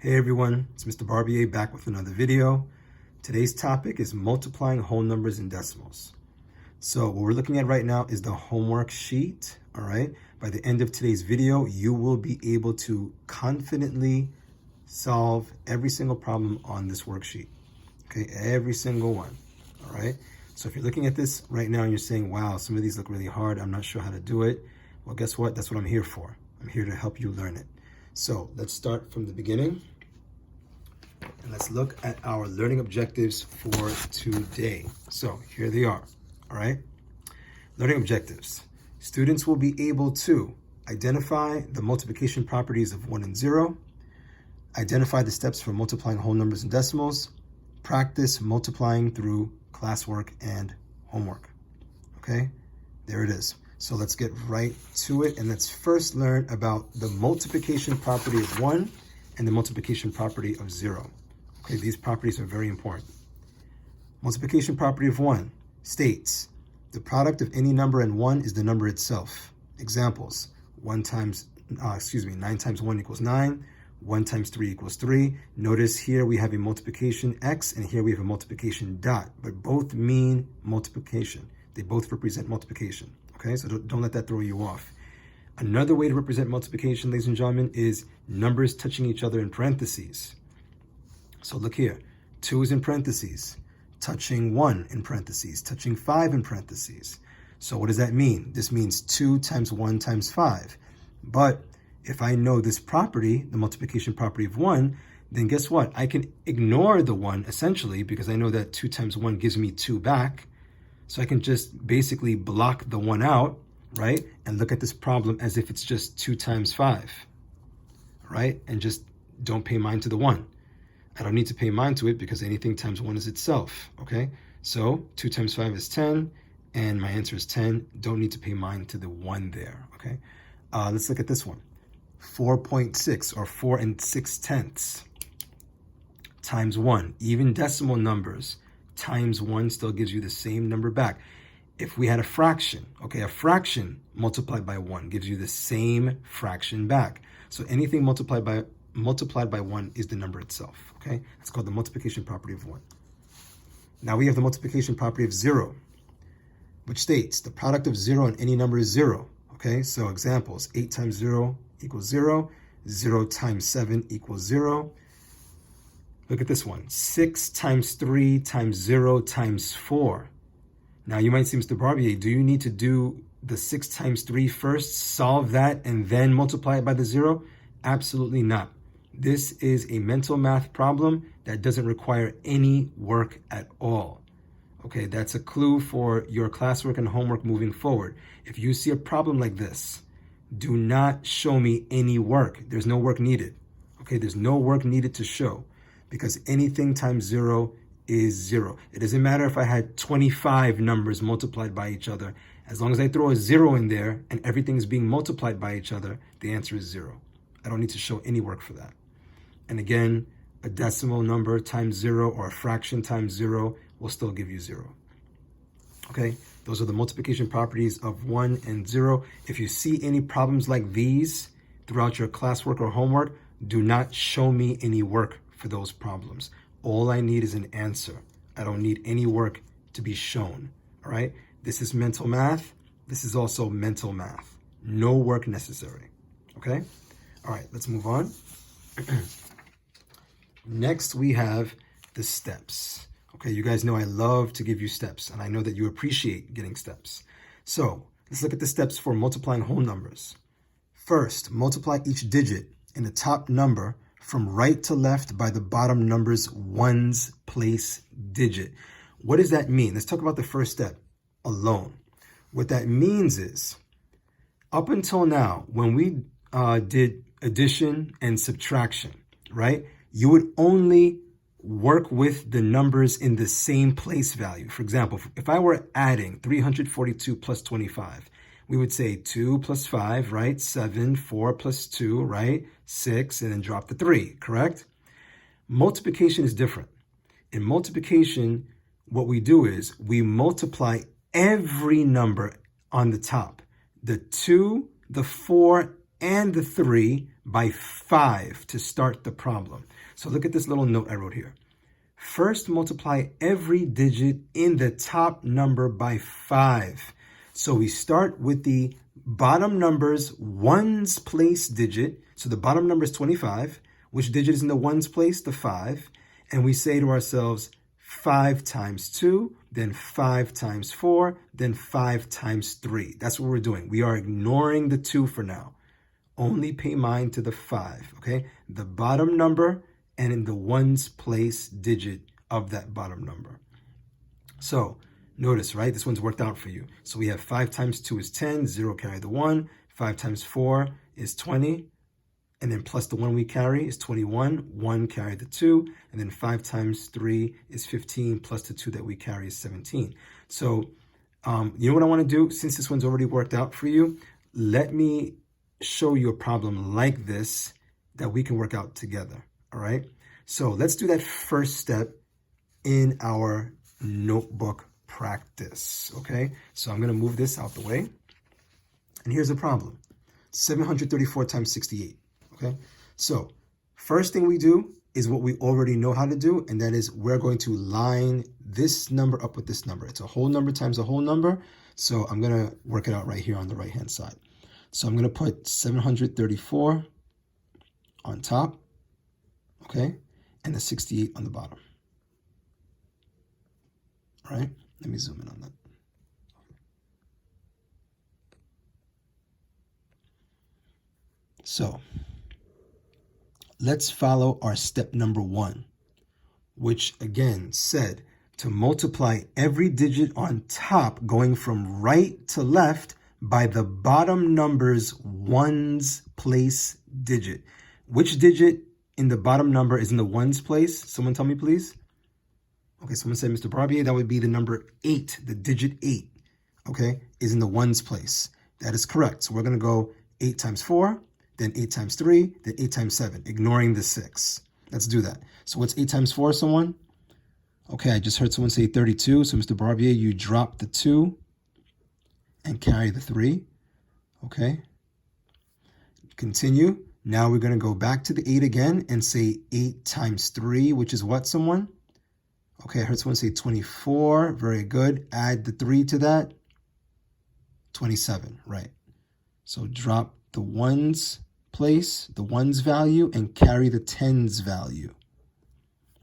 Hey everyone, it's Mr. Barbier back with another video. Today's topic is multiplying whole numbers and decimals. So what we're looking at right now is the homework sheet, all right? By the end of today's video, you will be able to confidently solve every single problem on this worksheet, okay? Every single one, all right? So if you're looking at this right now and you're saying, wow, some of these look really hard, I'm not sure how to do it. Well, guess what? That's what I'm here for. I'm here to help you learn it. So let's start from the beginning and let's look at our learning objectives for today. So here they are, all right? Learning objectives. Students will be able to identify the multiplication properties of 1 and 0, identify the steps for multiplying whole numbers and decimals, practice multiplying through classwork and homework, okay? There it is. So let's get right to it, and let's first learn about the multiplication property of 1 and the multiplication property of 0. Okay, these properties are very important. Multiplication property of 1 states the product of any number and 1 is the number itself. Examples: 9 times 1 equals 9, 1 times 3 equals 3. Notice here we have a multiplication x and here we have a multiplication dot, but both mean multiplication. They both represent multiplication. Okay, so don't let that throw you off. Another way to represent multiplication, ladies and gentlemen, is numbers touching each other in parentheses. So look here, 2 is in parentheses, touching 1 in parentheses, touching 5 in parentheses. So what does that mean? This means 2 times 1 times 5. But if I know this property, the multiplication property of 1, then guess what? I can ignore the 1 essentially because I know that 2 times 1 gives me 2 back. So I can just basically block the 1 out, right? And look at this problem as if it's just 2 times 5, right? And just don't pay mind to the 1. I don't need to pay mind to it because anything times 1 is itself, okay? So 2 times 5 is 10, and my answer is 10. Don't need to pay mind to the 1 there, okay? Let's look at this one. 4.6 or 4 6/10 times 1. Even decimal numbers times 1 still gives you the same number back. If we had a fraction, okay, a fraction multiplied by 1 gives you the same fraction back. So anything multiplied by 1 is the number itself, okay? It's called the multiplication property of 1. Now we have the multiplication property of 0, which states the product of 0 and any number is 0, okay? So examples: 8 times 0 equals 0, 0 times 7 equals 0. Look at this one, 6 times 3 times 0 times 4. Now you might say, Mr. Barbier, do you need to do the 6 times 3 first, solve that, and then multiply it by the 0? Absolutely not. This is a mental math problem that doesn't require any work at all. Okay, that's a clue for your classwork and homework moving forward. If you see a problem like this, do not show me any work. There's no work needed. Okay, there's no work needed to show, because anything times 0 is 0. It doesn't matter if I had 25 numbers multiplied by each other. As long as I throw a 0 in there and everything is being multiplied by each other, the answer is 0. I don't need to show any work for that. And again, a decimal number times 0 or a fraction times 0 will still give you 0. Okay, those are the multiplication properties of 1 and 0. If you see any problems like these throughout your classwork or homework, do not show me any work for those problems. All I need is an answer. I don't need any work to be shown, all right? This is mental math. This is also mental math. No work necessary, okay? All right, let's move on. Next, we have the steps. Okay, you guys know I love to give you steps, and I know that you appreciate getting steps. So let's look at the steps for multiplying whole numbers. First, multiply each digit in the top number from right to left by the bottom number's ones place digit. What does that mean? Let's talk about the first step alone. What that means is, up until now, when we did addition and subtraction, right, you would only work with the numbers in the same place value. For example, if I were adding 342 plus 25, we would say 2 plus 5, right? 7, 4 plus 2, right? 6, and then drop the 3, correct? Multiplication is different. In multiplication, what we do is we multiply every number on the top. The 2, the 4, and the 3 by 5 to start the problem. So look at this little note I wrote here. First, multiply every digit in the top number by 5. So we start with the bottom number's ones place digit. So the bottom number is 25. Which digit is in the ones place? The 5. And we say to ourselves, 5 times 2, then 5 times 4, then 5 times 3. That's what we're doing. We are ignoring the 2 for now. Only pay mind to the 5, okay? The bottom number and in the ones place digit of that bottom number. So notice, right? This one's worked out for you. So we have 5 times 2 is 10, 0 carry the 1. 5 times 4 is 20. And then plus the 1 we carry is 21. 1 carry the 2. And then 5 times 3 is 15 plus the 2 that we carry is 17. So you know what I want to do? Since this one's already worked out for you, let me show you a problem like this that we can work out together. All right. So let's do that first step in our notebook practice. Okay. So I'm going to move this out the way. And here's the problem. 734 times 68. Okay. So first thing we do is what we already know how to do. And that is we're going to line this number up with this number. It's a whole number times a whole number. So I'm going to work it out right here on the right hand side. So I'm going to put 734 on top. Okay, and the 68 on the bottom. All right, let me zoom in on that. So let's follow our step number 1, which again said to multiply every digit on top going from right to left by the bottom number's ones place digit. Which digit in the bottom number is in the ones place? Someone tell me, please. Okay, someone said, Mr. Barbier, that would be the number 8, the digit 8, okay, is in the ones place. That is correct. So we're going to go 8 times 4, then 8 times 3, then 8 times 7, ignoring the 6. Let's do that. So what's 8 times 4, someone? Okay, I just heard someone say 32. So Mr. Barbier, you drop the 2 and carry the 3. Okay. Continue. Now we're going to go back to the 8 again and say 8 times 3, which is what, someone? Okay, I heard someone say 24. Very good. Add the 3 to that. 27, right. So drop the ones place, the ones value, and carry the tens value.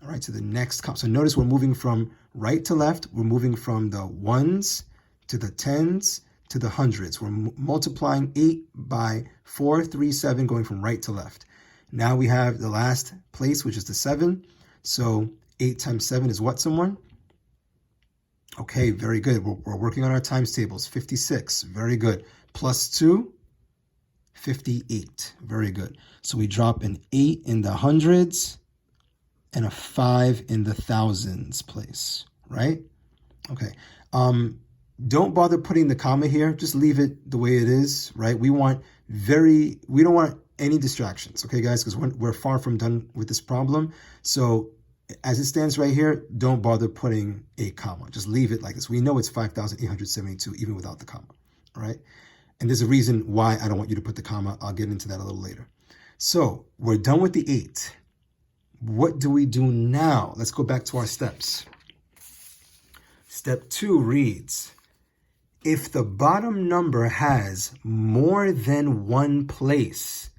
All right, to the next column. So notice we're moving from right to left. We're moving from the ones to the tens to the hundreds. We're multiplying 8 by 4, 3, 7, going from right to left. Now we have the last place, which is the 7. So 8 times 7 is what, someone? Okay, very good. We're working on our times tables. 56, very good. Plus 2, 58, very good. So we drop an 8 in the hundreds and a 5 in the thousands place, right? Okay. Don't bother putting the comma here. Just leave it the way it is, right? We don't want any distractions, okay, guys? Because we're far from done with this problem. So as it stands right here, don't bother putting a comma. Just leave it like this. We know it's 5,872 even without the comma, all right? And there's a reason why I don't want you to put the comma. I'll get into that a little later. So we're done with the 8. What do we do now? Let's go back to our steps. Step 2 reads, if the bottom number has more than one place,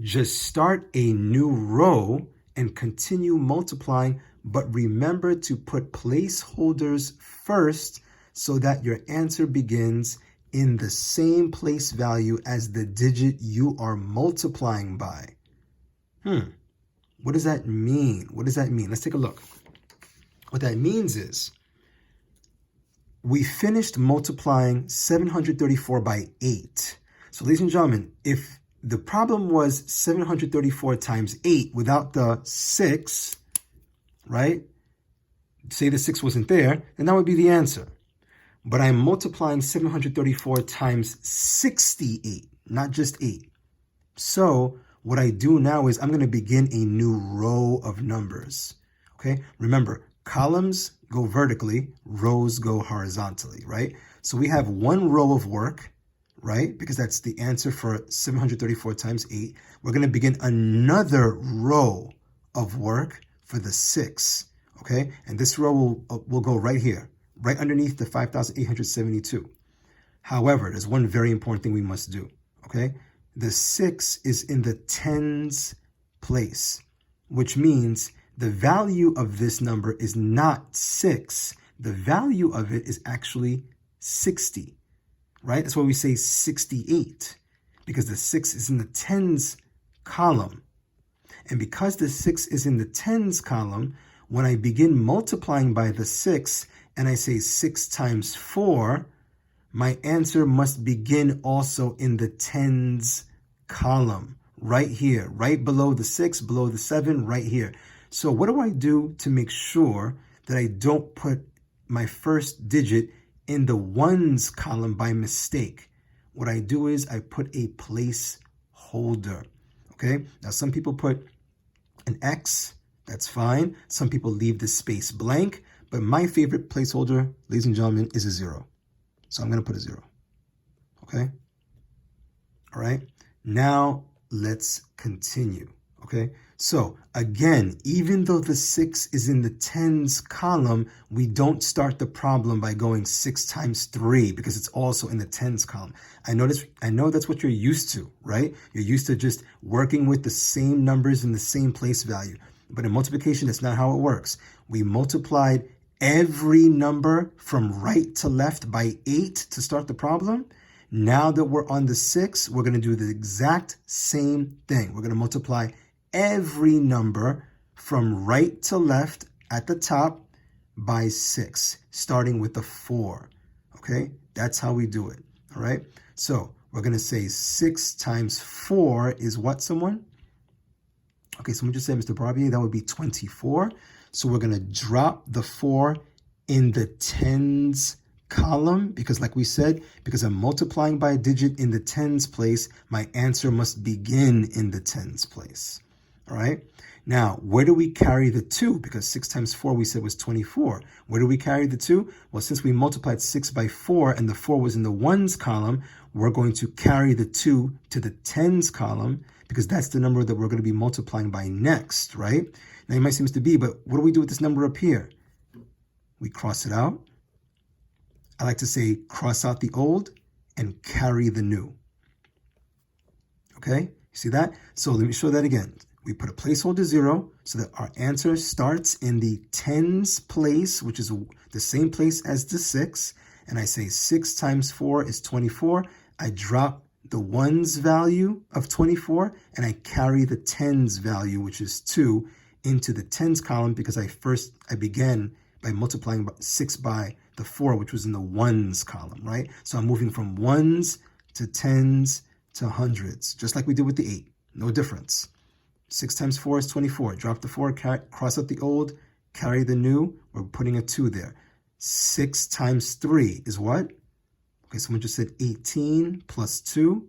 just start a new row and continue multiplying, but remember to put placeholders first so that your answer begins in the same place value as the digit you are multiplying by. What does that mean? What does that mean? Let's take a look. What that means is we finished multiplying 734 by 8. So ladies and gentlemen, if the problem was 734 times 8 without the 6, right? Say the 6 wasn't there, then that would be the answer. But I'm multiplying 734 times 68, not just 8. So what I do now is I'm going to begin a new row of numbers. Okay? Remember, columns go vertically, rows go horizontally, right? So we have one row of work, right? Because that's the answer for 734 times 8. We're going to begin another row of work for the 6, okay? And this row will go right here, right underneath the 5,872. However, there's one very important thing we must do, okay? The 6 is in the tens place, which means the value of this number is not 6. The value of it is actually 60, right? That's why we say 68, because the 6 is in the tens column. And because the 6 is in the tens column, when I begin multiplying by the 6 and I say 6 times 4, my answer must begin also in the tens column, right here, right below the 6, below the 7, right here. So what do I do to make sure that I don't put my first digit in the ones column by mistake? What I do is I put a placeholder, okay? Now, some people put an X, that's fine. Some people leave the space blank, but my favorite placeholder, ladies and gentlemen, is a 0. So I'm going to put a 0, okay? All right, now let's continue, okay? So again, even though the 6 is in the tens column, we don't start the problem by going 6 times 3 because it's also in the tens column. I know that's what you're used to, right? You're used to just working with the same numbers in the same place value. But in multiplication, that's not how it works. We multiplied every number from right to left by 8 to start the problem. Now that we're on the 6, we're going to do the exact same thing. We're going to multiply every number from right to left at the top by 6, starting with the 4, okay? That's how we do it, all right? So we're going to say 6 times 4 is what, someone? Okay, someone just said, Mr. Barbier, that would be 24. So we're going to drop the 4 in the tens column because, like we said, because I'm multiplying by a digit in the tens place, my answer must begin in the tens place. All right. Now, where do we carry the 2? Because 6 times 4 we said was 24. Where do we carry the 2? Well, since we multiplied 6 by 4 and the 4 was in the ones column, we're going to carry the 2 to the tens column because that's the number that we're going to be multiplying by next, right? Now, you might say, Mr. B, but what do we do with this number up here? We cross it out. I like to say cross out the old and carry the new. Okay, you see that? So let me show that again. We put a placeholder 0 so that our answer starts in the tens place, which is the same place as the 6. And I say 6 times 4 is 24. I drop the ones value of 24 and I carry the tens value, which is 2, into the tens column because I began by multiplying 6 by the 4, which was in the ones column, right? So I'm moving from ones to tens to hundreds, just like we did with the 8. No difference. 6 times 4 is 24. Drop the 4, cross out the old, carry the new. We're putting a 2 there. 6 times 3 is what? Okay, someone just said 18 plus 2,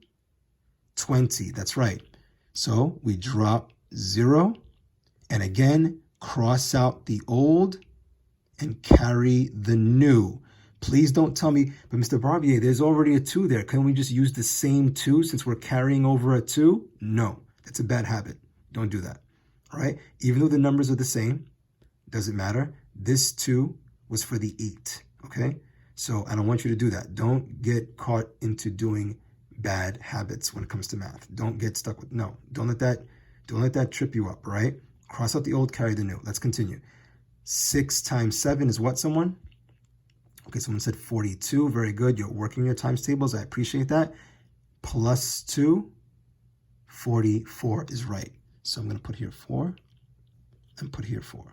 20. That's right. So we drop 0, and again, cross out the old and carry the new. Please don't tell me, but Mr. Barbier, there's already a 2 there. Can we just use the same 2 since we're carrying over a 2? No, that's a bad habit. Don't do that, all right? Even though the numbers are the same, doesn't matter. This 2 was for the 8, okay? So I don't want you to do that. Don't get caught into doing bad habits when it comes to math. Don't get stuck with, no, don't let that trip you up, all right? Cross out the old, carry the new. Let's continue. 6 times 7 is what, someone? Okay, someone said 42. Very good. You're working your times tables. I appreciate that. Plus 2, 44 is right. So I'm going to put here 4 and put here 4.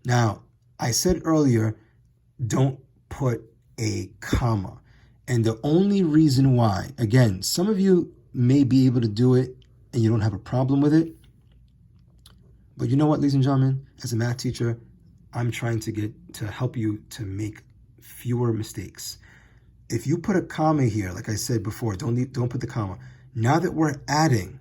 Now, I said earlier, don't put a comma. And the only reason why, again, some of you may be able to do it and you don't have a problem with it. But you know what, ladies and gentlemen, as a math teacher, I'm trying to help you to make fewer mistakes. If you put a comma here, like I said before, don't put the comma. Now that we're adding,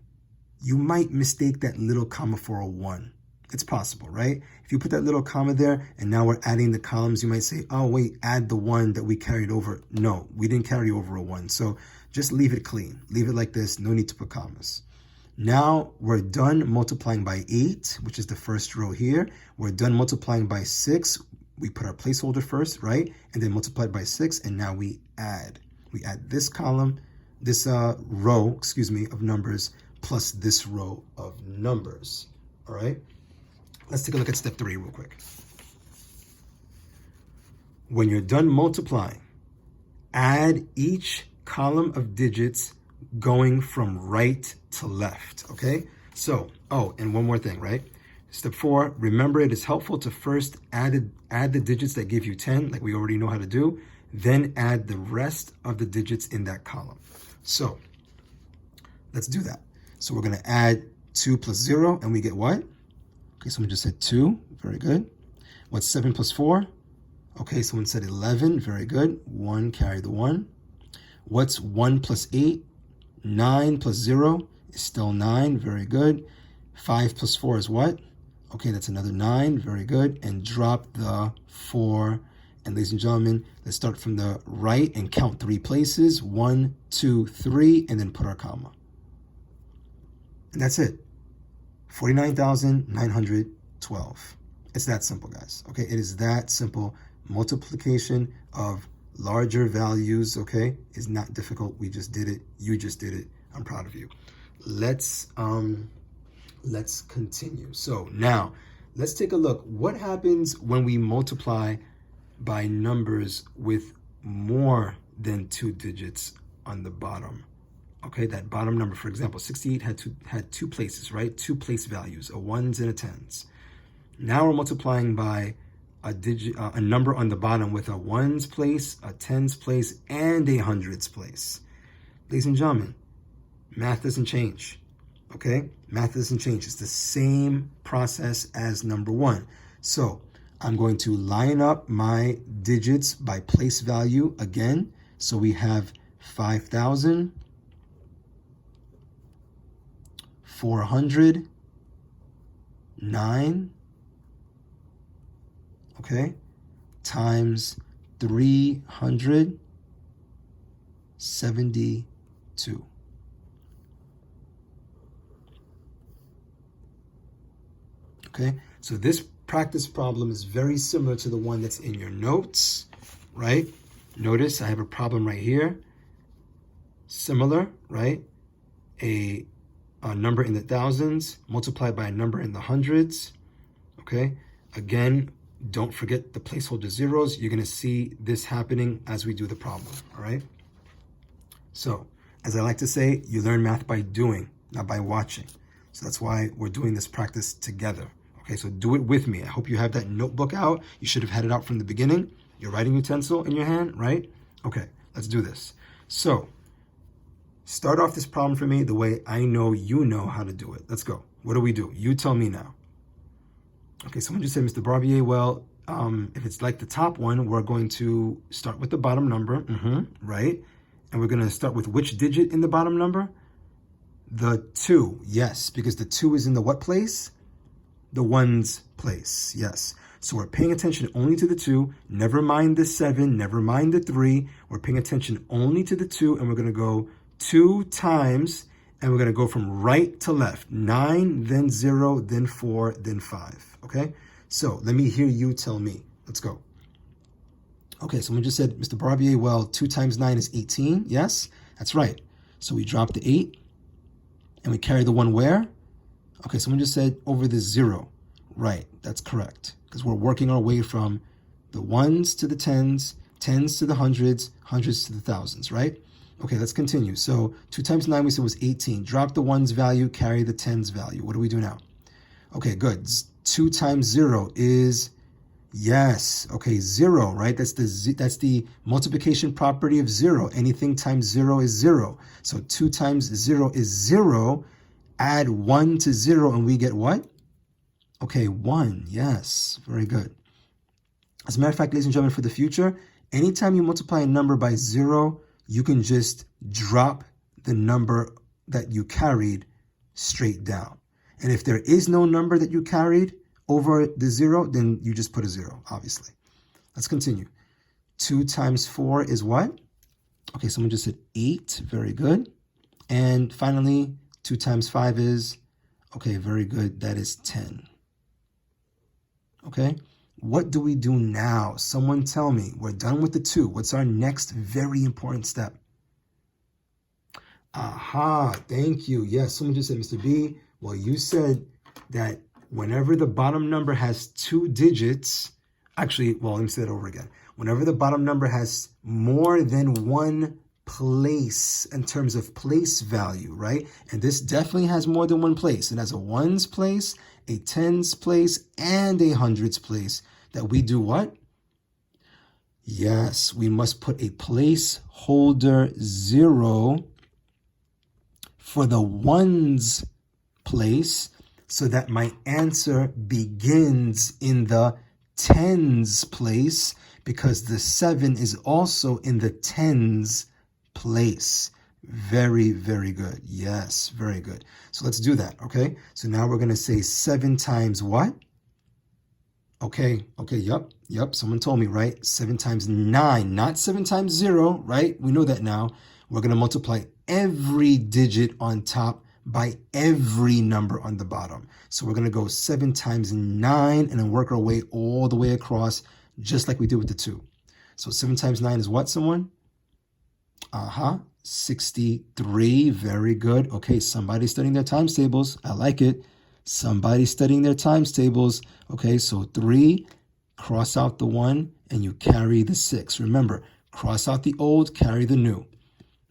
you might mistake that little comma for a 1, It's possible, right? If you put that little comma there and now we're adding the columns, you might say, oh, wait, add the 1 that we carried over. No, we didn't carry over a 1. So just leave it clean. Leave it like this. No need to put commas. Now we're done multiplying by 8, which is the first row here. We're done multiplying by 6. We put our placeholder first, right? And then multiplied by 6. And now we add. We add this column, this row, of numbers plus this row of numbers. All right? Let's take a look at step 3 real quick. When you're done multiplying, add each column of digits going from right to left, okay? So, oh, and one more thing, right? Step 4, remember it is helpful to first add the digits that give you 10, like we already know how to do, then add the rest of the digits in that column. So, let's do that. So we're gonna add 2 plus 0, and we get what? Okay, someone just said 2, very good. What's 7 plus 4? Okay, someone said 11, very good. 1, carry the 1. What's 1 plus 8? 9 plus 0 is still 9, very good. 5 plus 4 is what? Okay, that's another 9, very good. And drop the 4. And ladies and gentlemen, let's start from the right and count 3 places. 1, 2, 3, and then put our comma. And that's it. 49,912. It's that simple, guys. Okay, it is that simple. Multiplication of larger values, okay, is not difficult. We just did it. You just did it. I'm proud of you. Let's continue. So now let's take a look. What happens when we multiply by numbers with more than 2 digits on the bottom? Okay, that bottom number, for example, 68 had 2 places, right? 2 place values, a 1s and a 10s. Now we're multiplying by a number on the bottom with a 1s place, a 10s place, and a 100s place. Ladies and gentlemen, math doesn't change, okay? Math doesn't change. It's the same process as number 1. So I'm going to line up my digits by place value again. So we have 5,409, okay, times 372. Okay, so this practice problem is very similar to the one that's in your notes, right? Notice I have a problem right here. Similar, right? A number in the thousands multiplied by a number in the hundreds, okay? Again, don't forget the placeholder zeros. You're gonna see this happening as we do the problem, all right? So, as I like to say, you learn math by doing, not by watching. So that's why we're doing this practice together. Okay, so do it with me. I hope you have that notebook out. You should have had it out from the beginning. Your writing utensil in your hand, right? Okay, let's do this. So, start off this problem for me the way I know you know how to do it. Let's go. What do? You tell me now. Okay, someone just said, Mr. Barbier, well, if it's like the top one, we're going to start with the bottom number, right? And we're gonna start with which digit in the bottom number? The 2, yes, because the 2 is in the what place? The 1's place, yes. So we're paying attention only to the 2, never mind the 7, never mind the 3. We're paying attention only to the 2, and we're gonna go 2 times, and we're gonna go from right to left. 9, then 0, then 4, then 5, okay? So let me hear you tell me. Let's go. Okay, someone just said, Mr. Barbier, well, 2 times 9 is 18. Yes, that's right. So we drop the 8, and we carry the 1 where? Okay, someone just said over the 0. Right, that's correct. Because we're working our way from the 1s to the 10s, 10s to the 100s, 100s to the thousands, right? Okay, let's continue. So 2 times 9 we said was 18. Drop the 1's value, carry the 10's value. What do we do now? Okay, good. 2 times 0 is, yes, okay, 0, right? That's the multiplication property of 0. Anything times 0 is 0. So 2 times 0 is 0. Add 1 to 0 and we get what? Okay, 1, yes, very good. As a matter of fact, ladies and gentlemen, for the future, anytime you multiply a number by 0, you can just drop the number that you carried straight down. And if there is no number that you carried over the 0, then you just put a 0, obviously. Let's continue. 2 times 4 is what? Okay, someone just said 8. Very good. And finally, 2 times 5 is, okay, very good. That is 10. Okay, what do we do now? Someone tell me. We're done with the 2. What's our next very important step? Aha, thank you. Yes, someone just said, Mr. B, well, you said that whenever the bottom number has 2 digits, actually, well, let me say it over again. Whenever the bottom number has more than 1 place in terms of place value, right? And this definitely has more than 1 place. It has a ones place, a tens place, and a hundreds place. That we do what? Yes, we must put a placeholder 0 for the ones place so that my answer begins in the tens place, because the 7 is also in the tens place. Very, very good. Yes, very good. So let's do that, okay? So now we're going to say 7 times what? Okay, yep. Someone told me, right? 7 times 9, not 7 times 0, right? We know that now. We're going to multiply every digit on top by every number on the bottom. So we're going to go 7 times 9 and then work our way all the way across, just like we did with the 2. So 7 times 9 is what, someone? 63. Very good. Okay, somebody's studying their times tables. I like it. Somebody's studying their times tables. Okay, so 3, cross out the 1, and you carry the 6. Remember, cross out the old, carry the new.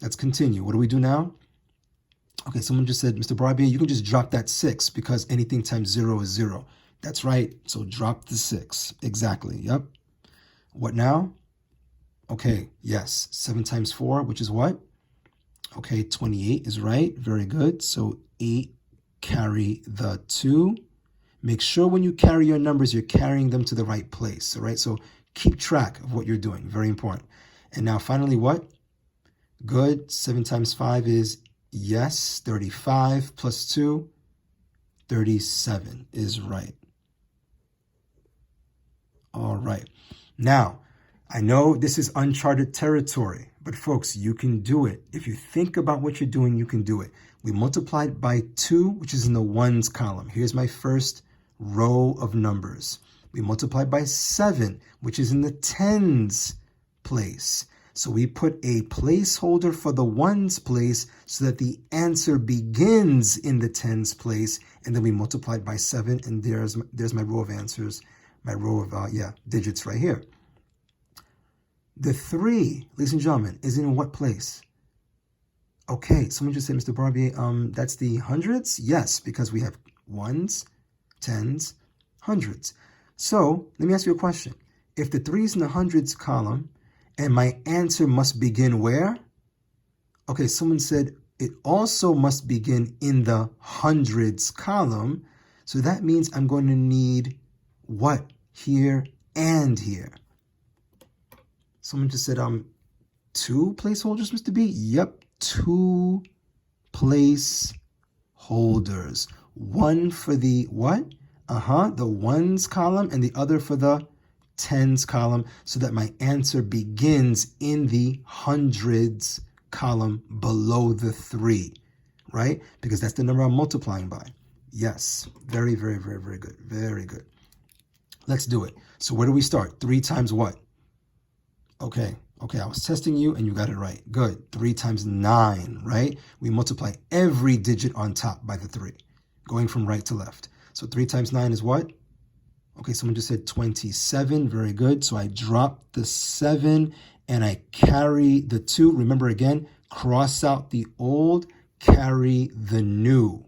Let's continue. What do we do now? Okay, someone just said, Mr. Barbier, you can just drop that 6 because anything times 0 is 0. That's right. So drop the 6. Exactly. Yep. What now? Okay, yes. 7 times 4, which is what? Okay, 28 is right. Very good. So 8, carry the 2. Make sure when you carry your numbers, you're carrying them to the right place. All right, so keep track of what you're doing. Very important. And now finally, what? Good. 7 times 5 is, yes, 35 plus 2, 37 is right. All right. Now, I know this is uncharted territory, but folks, you can do it. If you think about what you're doing, you can do it. We multiplied by 2, which is in the ones column. Here's my first row of numbers. We multiplied by 7, which is in the tens place. So we put a placeholder for the ones place so that the answer begins in the tens place, and then we multiplied by 7, and there's my row of answers, my row of digits right here. The 3, ladies and gentlemen, is in what place? Okay, someone just said, Mr. Barbier, that's the hundreds? Yes, because we have ones, tens, hundreds. So let me ask you a question. If the 3 is in the hundreds column, and my answer must begin where? Okay, someone said it also must begin in the hundreds column. So that means I'm going to need what? Here and here. Someone just said, 2 placeholders, Mr. B? Yep, 2 placeholders. One for the what? The ones column, and the other for the tens column, so that my answer begins in the hundreds column below the 3, right? Because that's the number I'm multiplying by. Yes, very, very, very, very good. Very good. Let's do it. So where do we start? 3 times what? Okay, I was testing you and you got it right. Good. 3 times 9, right? We multiply every digit on top by the 3, going from right to left. So 3 times 9 is what? Okay, someone just said 27. Very good. So I drop the 7 and I carry the 2. Remember again, cross out the old, carry the new.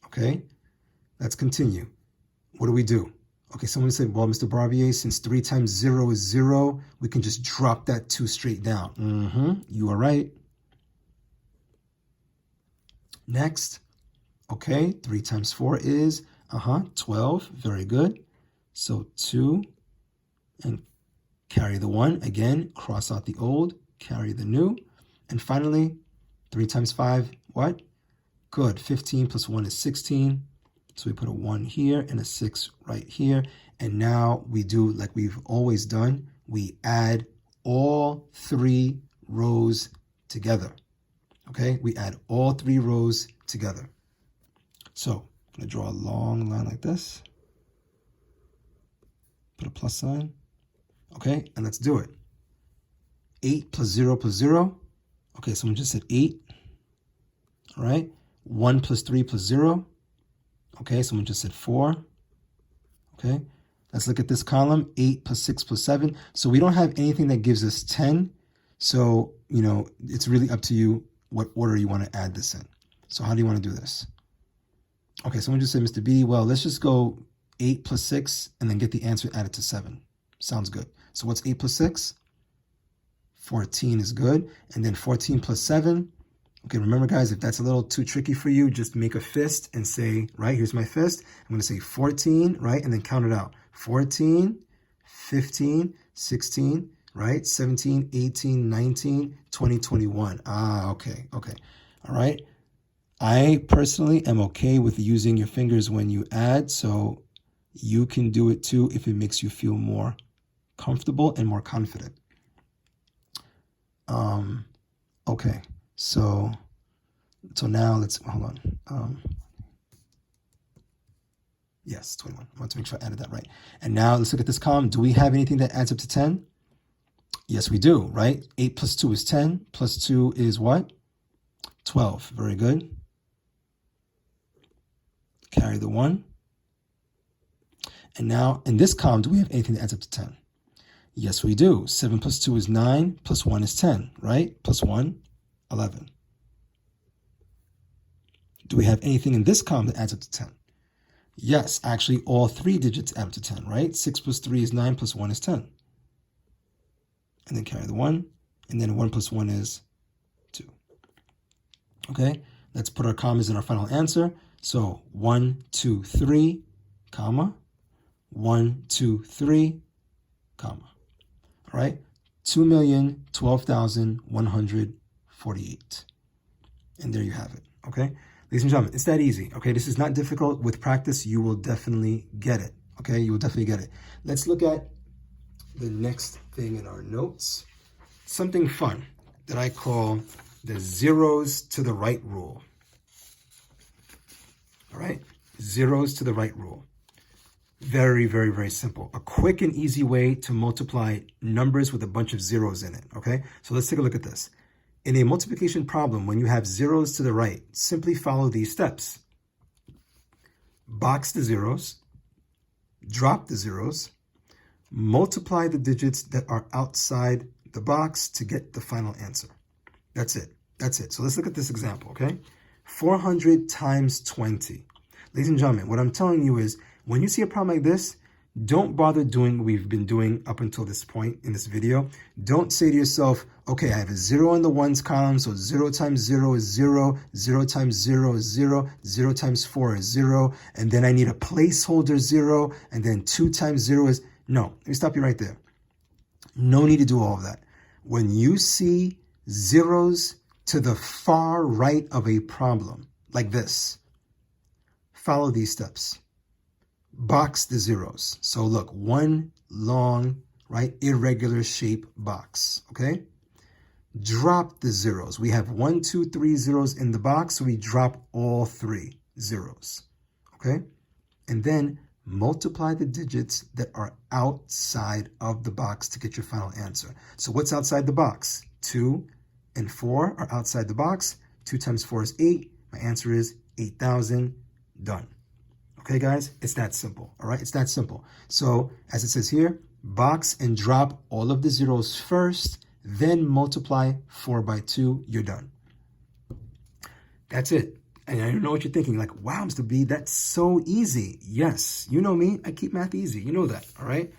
Okay, let's continue. What do we do? Okay, someone said, well, Mr. Barbier, since 3 times 0 is 0, we can just drop that 2 straight down. You are right. Next. Okay, 3 times 4 is 12. Very good. So 2 and carry the 1. Again, cross out the old, carry the new. And finally, 3 times 5, what? Good. 15 plus 1 is 16. So we put a 1 here and a 6 right here. And now we do like we've always done. We add all 3 rows together. Okay? We add all 3 rows together. So I'm going to draw a long line like this. Put a plus sign. Okay? And let's do it. 8 plus 0 plus 0. Okay, someone just said 8. All right? 1 plus 3 plus 0. Okay, someone just said 4. Okay, let's look at this column, 8 plus 6 plus 7. So we don't have anything that gives us 10. So, you know, it's really up to you what order you want to add this in. So how do you want to do this? Okay, someone just said, Mr. B, well, let's just go 8 plus 6 and then get the answer added to 7. Sounds good. So what's 8 plus 6? 14 is good. And then 14 plus 7. Okay, remember, guys, if that's a little too tricky for you, just make a fist and say, right, here's my fist. I'm going to say 14, right, and then count it out. 14, 15, 16, right, 17, 18, 19, 20, 21. Ah, okay. All right. I personally am okay with using your fingers when you add, so you can do it too if it makes you feel more comfortable and more confident. Okay. So now let's, hold on. Yes, 21. I want to make sure I added that right. And now let's look at this column. Do we have anything that adds up to 10? Yes, we do, right? 8 plus 2 is 10. Plus 2 is what? 12. Very good. Carry the 1. And now in this column, do we have anything that adds up to 10? Yes, we do. 7 plus 2 is 9. Plus 1 is 10, right? Plus 1, 11. Do we have anything in this column that adds up to 10? Yes, actually all 3 digits add up to 10, right? 6 plus 3 is 9, plus 1 is 10. And then carry the 1, and then 1 plus 1 is 2. Okay, let's put our commas in our final answer. So 1, 2, 3, comma, 1, 2, 3, comma. All right, 2,012,148. And there you have it, okay? Ladies and gentlemen, it's that easy, okay? This is not difficult. With practice, you will definitely get it, okay? You will definitely get it. Let's look at the next thing in our notes. Something fun that I call the zeros to the right rule. All right? Zeros to the right rule. Very, very, very simple. A quick and easy way to multiply numbers with a bunch of zeros in it, okay? So let's take a look at this. In a multiplication problem, when you have zeros to the right, simply follow these steps. Box the zeros, drop the zeros, multiply the digits that are outside the box to get the final answer. That's it. That's it. So let's look at this example, okay? 400 times 20. Ladies and gentlemen, what I'm telling you is when you see a problem like this, don't bother doing what we've been doing up until this point in this video. Don't say to yourself, okay, I have a 0 in the ones column, so 0 times 0 is 0, 0 times 0 is 0, 0 times 4 is 0, and then I need a placeholder 0, and then 2 times 0 is... No, let me stop you right there. No need to do all of that. When you see zeros to the far right of a problem, like this, follow these steps. Box the zeros. So look, one long, right, irregular shape box, okay? Drop the zeros. We have 1, 2, 3 zeros in the box, so we drop all 3 zeros, okay? And then multiply the digits that are outside of the box to get your final answer. So what's outside the box? 2 and 4 are outside the box. 2 times 4 is 8. My answer is 8,000. Done. Okay, guys? It's that simple, all right? It's that simple. So as it says here, box and drop all of the zeros first, then multiply 4 by 2. You're done. That's it. And I know what you're thinking, like, wow, Mr. B, that's so easy. Yes, you know me. I keep math easy. You know that, all right?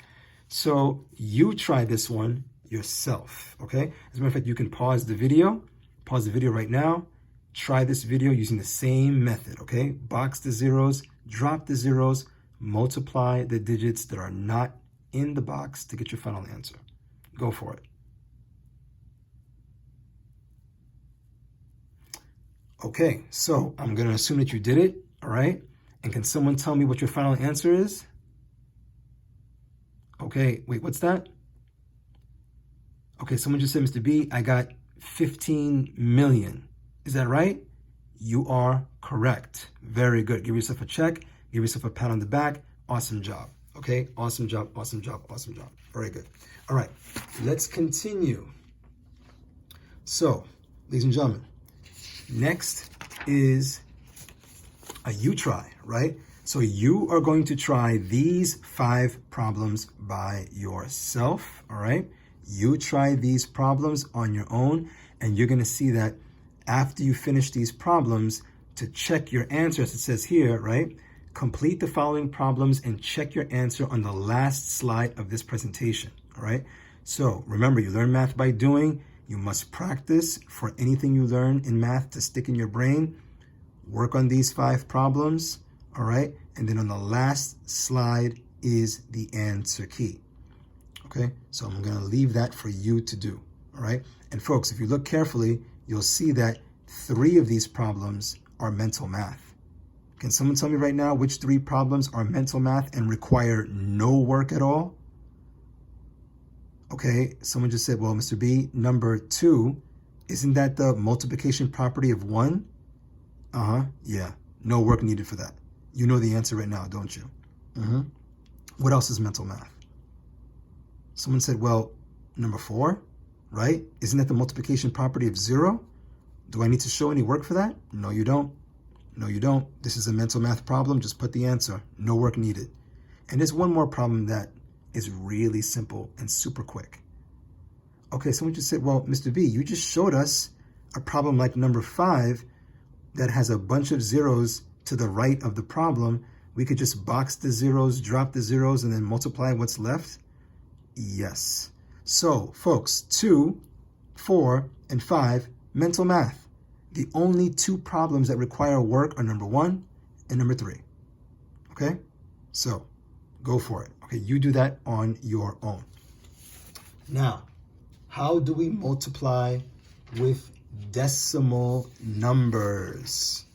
So you try this one yourself, okay? As a matter of fact, you can pause the video right now. Try this video using the same method, okay? Box the zeros, drop the zeros, multiply the digits that are not in the box to get your final answer. Go for it. Okay, so I'm going to assume that you did it, all right? And can someone tell me what your final answer is? Okay, wait, what's that? Okay, someone just said, Mr. B, I got 15 million. Is that right? You are correct. Very good. Give yourself a check. Give yourself a pat on the back. Awesome job. Okay, awesome job, awesome job, awesome job. Very good. All right, let's continue. So, ladies and gentlemen, next is a you try, right? So you are going to try these 5 problems by yourself, all right? You try these problems on your own, and you're going to see that after you finish these problems, to check your answer, as it says here, right? Complete the following problems and check your answer on the last slide of this presentation, all right? So remember, you learn math by doing. You must practice for anything you learn in math to stick in your brain. Work on these 5 problems, all right? And then on the last slide is the answer key, okay? So I'm gonna leave that for you to do, all right? And folks, if you look carefully, you'll see that 3 of these problems are mental math. Can someone tell me right now which 3 problems are mental math and require no work at all? Okay, someone just said, well, Mr. B, number 2, isn't that the multiplication property of 1? Yeah, no work needed for that. You know the answer right now, don't you? What else is mental math? Someone said, well, number 4, right? Isn't that the multiplication property of 0? Do I need to show any work for that? No, you don't. No, you don't. This is a mental math problem. Just put the answer. No work needed. And there's one more problem that is really simple and super quick. Okay, someone just said, well, Mr. B, you just showed us a problem like number 5 that has a bunch of zeros to the right of the problem. We could just box the zeros, drop the zeros, and then multiply what's left? Yes. So, folks, 2, 4, and 5, mental math. The only 2 problems that require work are number 1 and number 3. Okay? So, go for it. Okay, you do that on your own. Now, how do we multiply with decimal numbers?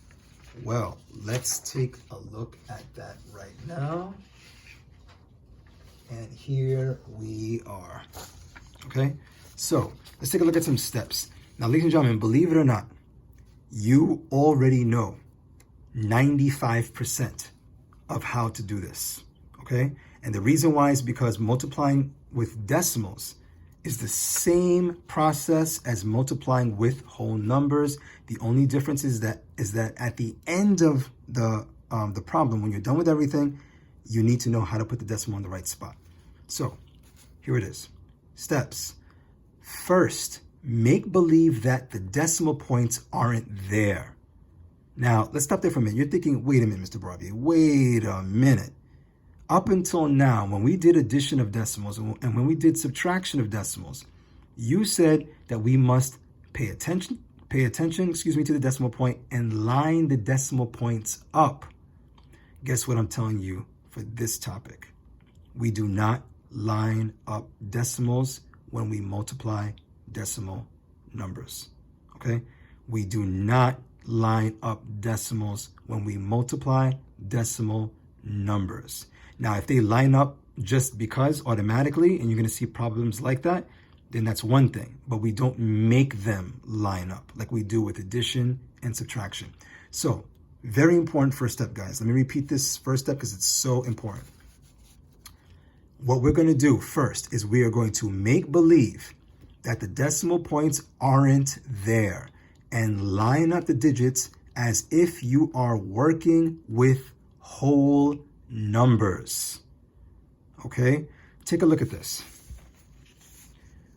Well, let's take a look at that right now. And here we are. Okay, so let's take a look at some steps. Now, ladies and gentlemen, believe it or not, you already know 95% of how to do this, okay? And the reason why is because multiplying with decimals is the same process as multiplying with whole numbers. The only difference is that at the end of the problem, when you're done with everything, you need to know how to put the decimal in the right spot. So here it is. Steps. First, make believe that the decimal points aren't there. Now, let's stop there for a minute. You're thinking, wait a minute, Mr. Barbier, wait a minute. Up until now, when we did addition of decimals and when we did subtraction of decimals, you said that we must pay attention, to the decimal point and line the decimal points up. Guess what I'm telling you for this topic? We do not line up decimals when we multiply decimal numbers, okay? We do not line up decimals when we multiply decimal numbers. Now, if they line up just because automatically, and you're going to see problems like that, then that's one thing. But we don't make them line up like we do with addition and subtraction. So, very important first step, guys. Let me repeat this first step because it's so important. What we're going to do first is we are going to make believe that the decimal points aren't there and line up the digits as if you are working with whole numbers. Okay, take a look at this.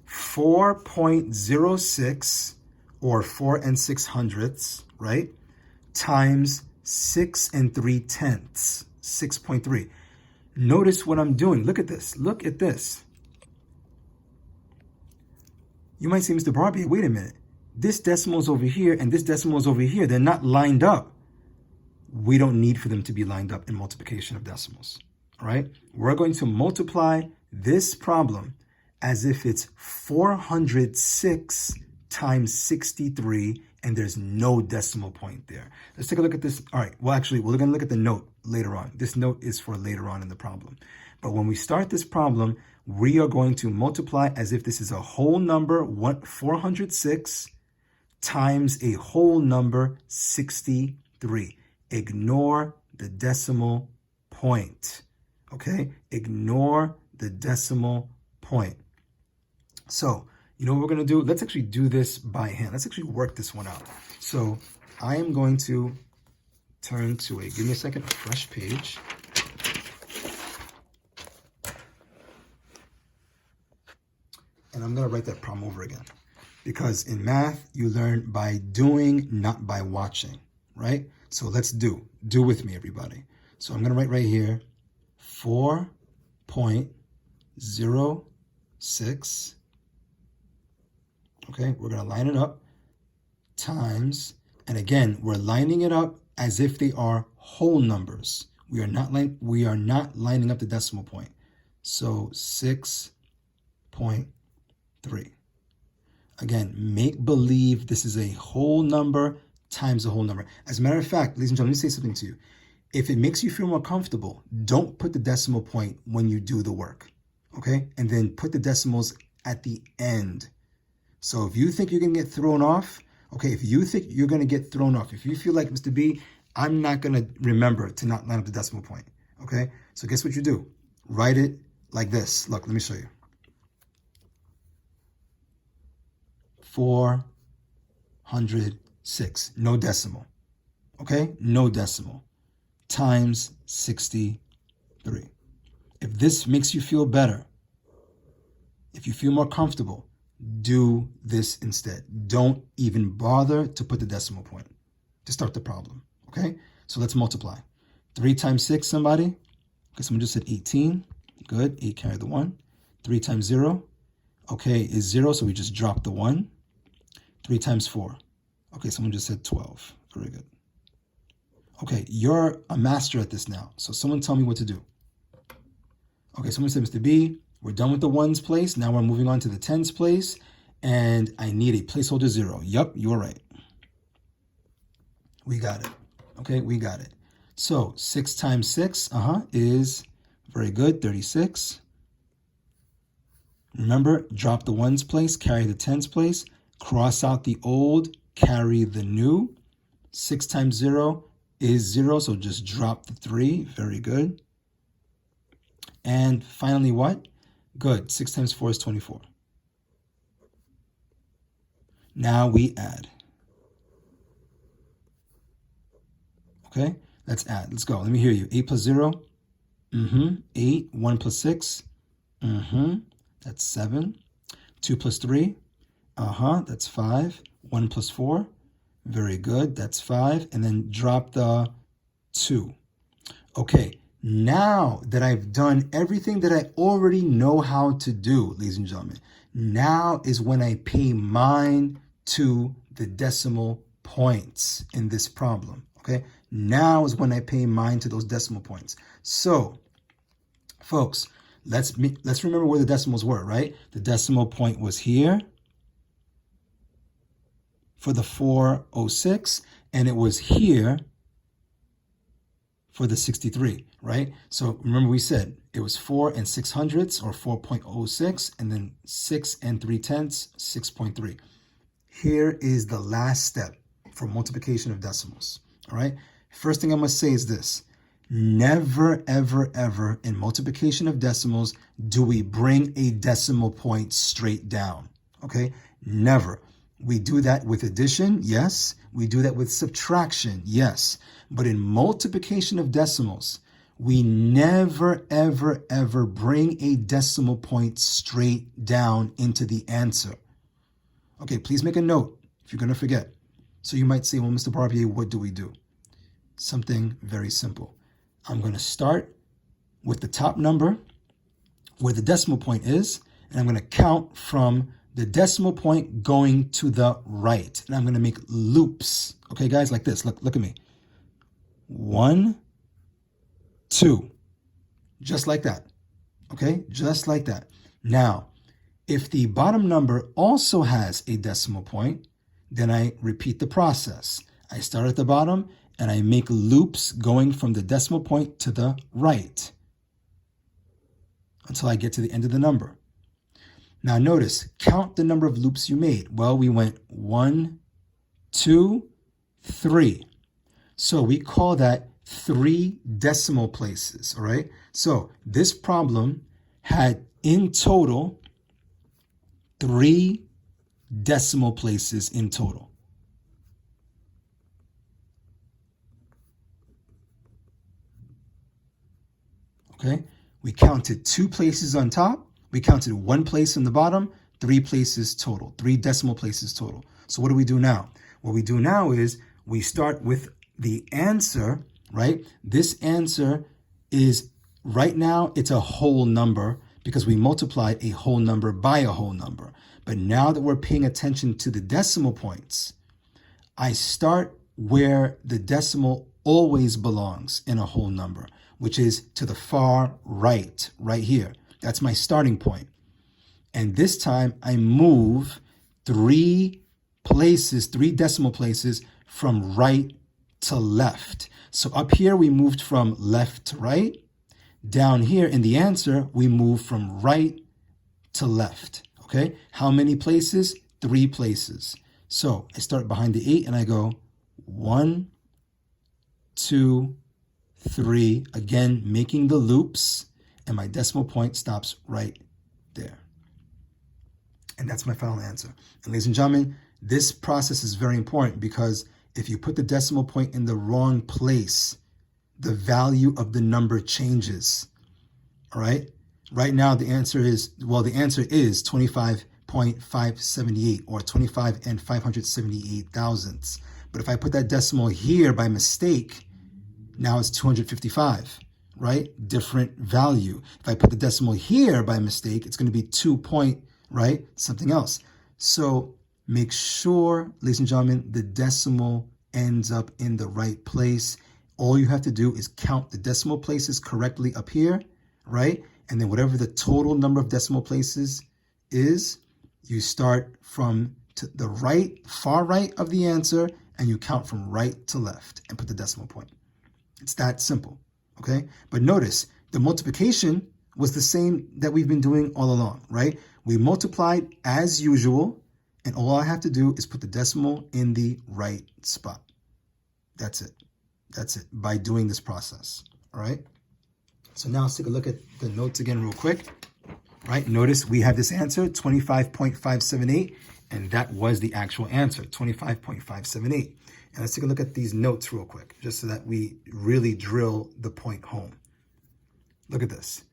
4.06 or 4 6/100, right? Times 6 3/10, 6.3. Notice what I'm doing. Look at this. Look at this. You might say, Mr. Barbier, wait a minute. This decimal's over here and this decimal's over here. They're not lined up. We don't need for them to be lined up in multiplication of decimals. All right? We're going to multiply this problem as if it's 406 times 63 and there's no decimal point there. Let's take a look at this. All right, well, actually, we're going to look at the note later on. This note is for later on in the problem. But when we start this problem, we are going to multiply as if this is a whole number, 406, times a whole number, 63. Ignore the decimal point, okay? Ignore the decimal point. So, you know what we're going to do? Let's actually do this by hand. Let's actually work this one out. So I am going to turn to give me a second, a fresh page. And I'm going to write that problem over again. Because in math, you learn by doing, not by watching, right? So let's do. Do with me, everybody. So I'm going to write right here, 4.06. Okay, we're going to line it up, times, and again, we're lining it up as if they are whole numbers. We are not lining up the decimal point. So 6.3. Again, make believe this is a whole number times a whole number. As a matter of fact, ladies and gentlemen, let me say something to you. If it makes you feel more comfortable, don't put the decimal point when you do the work, okay? And then put the decimals at the end. So if you think you're going to get thrown off, okay, if you think you're going to get thrown off, if you feel like, Mr. B, I'm not going to remember to not line up the decimal point, okay? So guess what you do? Write it like this. Look, let me show you. 406, no decimal, okay? No decimal, times 63. If this makes you feel better, if you feel more comfortable, do this instead. Don't even bother to put the decimal point to start the problem, okay? So let's multiply. 3 times 6, somebody? Okay, someone just said 18. Good, 8 carry the 1. 3 times 0, okay, is 0, so we just drop the 1. 3 times 4. Okay, someone just said 12. Very good. Okay, you're a master at this now, so someone tell me what to do. Okay, someone said, Mr. B, we're done with the ones place. Now we're moving on to the tens place, and I need a placeholder 0. Yup, you're right. We got it. Okay, we got it. So 6 times 6, is very good, 36. Remember, drop the ones place, carry the tens place, cross out the old, carry the new. 6 times 0 is 0, so just drop the 3. Very good. And finally, what? Good. 6 times 4 is 24. Now we add. Okay, let's add. Let's go. Let me hear you. 8 plus 0. 8. 1 plus 6. That's 7. 2 plus 3. That's 5. 1 plus 4. Very good. That's 5. And then drop the 2. Okay. Now that I've done everything that I already know how to do, ladies and gentlemen, now is when I pay mind to the decimal points in this problem, okay? Now is when I pay mind to those decimal points. So, folks, let's remember where the decimals were, right? The decimal point was here for the 406, and it was here for the 63, right? So remember we said it was 4 and 600ths, or 4.06, and then 6 and 3/10, 6.3. Here is the last step for multiplication of decimals, all right? First thing I must say is this. Never, ever, ever in multiplication of decimals do we bring a decimal point straight down, okay? Never. We do that with addition, yes. We do that with subtraction, yes. But in multiplication of decimals, we never, ever, ever bring a decimal point straight down into the answer. Okay, please make a note if you're going to forget. So you might say, well, Mr. Barbier, what do we do? Something very simple. I'm going to start with the top number where the decimal point is, and I'm going to count from the decimal point going to the right. And I'm going to make loops. Okay, guys, like this. Look at me. 1, 2. Just like that. Okay, just like that. Now, if the bottom number also has a decimal point, then I repeat the process. I start at the bottom and I make loops going from the decimal point to the right until I get to the end of the number. Now notice, count the number of loops you made. Well, we went 1, 2, 3. So we call that 3 decimal places, all right? So this problem had in total 3 decimal places in total. Okay, we counted 2 places on top, we counted 1 place on the bottom, 3 places total, 3 decimal places total. So what do we do now? What we do now is we start with the answer, right? This answer is, right now, it's a whole number because we multiplied a whole number by a whole number. But now that we're paying attention to the decimal points, I start where the decimal always belongs in a whole number, which is to the far right, right here. That's my starting point. And this time I move 3 places, 3 decimal places from right to left. So up here we moved from left to right. Down here in the answer, we move from right to left. Okay, how many places? 3 places. So I start behind the 8 and I go 1, 2, 3, again, making the loops, and my decimal point stops right there. And that's my final answer. And ladies and gentlemen, this process is very important because if you put the decimal point in the wrong place, the value of the number changes. All right? Right now, the answer is 25.578 or 25 and 578 thousandths. But if I put that decimal here by mistake, now it's 255, right? Different value. If I put the decimal here by mistake, it's going to be 2 point, right? Something else. So make sure, ladies and gentlemen, the decimal ends up in the right place. All you have to do is count the decimal places correctly up here, right? And then whatever the total number of decimal places is, you start from to the right, far right of the answer, and you count from right to left and put the decimal point. It's that simple, okay? But notice, the multiplication was the same that we've been doing all along, right? We multiplied as usual, and all I have to do is put the decimal in the right spot. That's it. That's it, by doing this process, all right? So now let's take a look at the notes again real quick, right? Notice we have this answer, 25.578, and that was the actual answer, 25.578. And let's take a look at these notes real quick, just so that we really drill the point home. Look at this.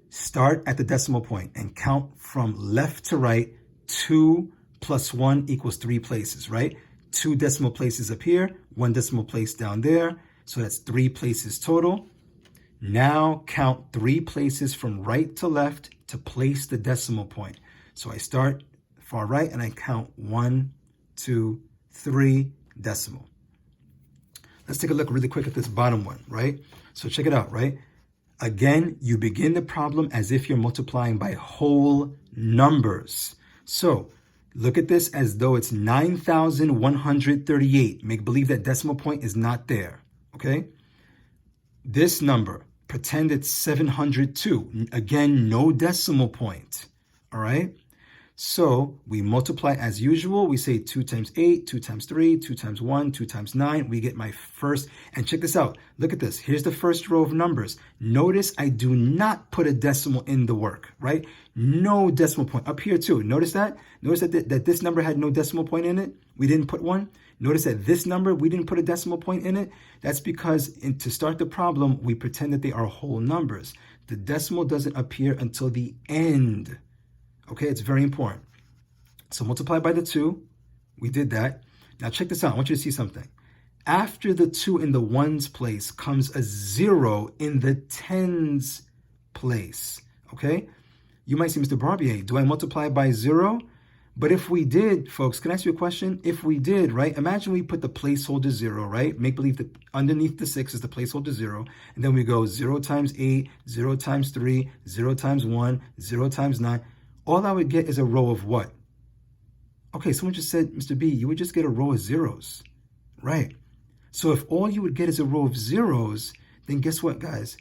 Start at the decimal point and count from left to right. 2 plus 1 equals 3 places, right? 2 decimal places up here, 1 decimal place down there. So that's 3 places total. Now count 3 places from right to left to place the decimal point. So I start far right and I count 1, 2, 3 decimal. Let's take a look really quick at this bottom one, right? So check it out, right? Again, you begin the problem as if you're multiplying by whole numbers. So look at this as though it's 9,138. Make believe that decimal point is not there, okay? This number, pretend it's 702. Again, no decimal point, all right? So we multiply as usual. We say 2 times 8, 2 times 3, 2 times 1, 2 times 9. We get my first, and check this out. Look at this. Here's the first row of numbers. Notice I do not put a decimal in the work, right? No decimal point. Up here too. Notice that? Notice that this number had no decimal point in it. We didn't put one. Notice that this number, we didn't put a decimal point in it. That's because to start the problem, we pretend that they are whole numbers. The decimal doesn't appear until the end. Okay, it's very important. So multiply by the 2. We did that. Now check this out. I want you to see something. After the 2 in the ones place comes a 0 in the tens place. Okay? You might say, Mr. Barbier, do I multiply by 0? But if we did, folks, can I ask you a question? If we did, right? Imagine we put the placeholder 0, right? Make believe that underneath the 6 is the placeholder 0. And then we go 0 times 8, 0 times 3, 0 times 1, 0 times 9. All I would get is a row of what? Okay, someone just said, Mr. B, you would just get a row of zeros. Right. So if all you would get is a row of zeros, then guess what, guys?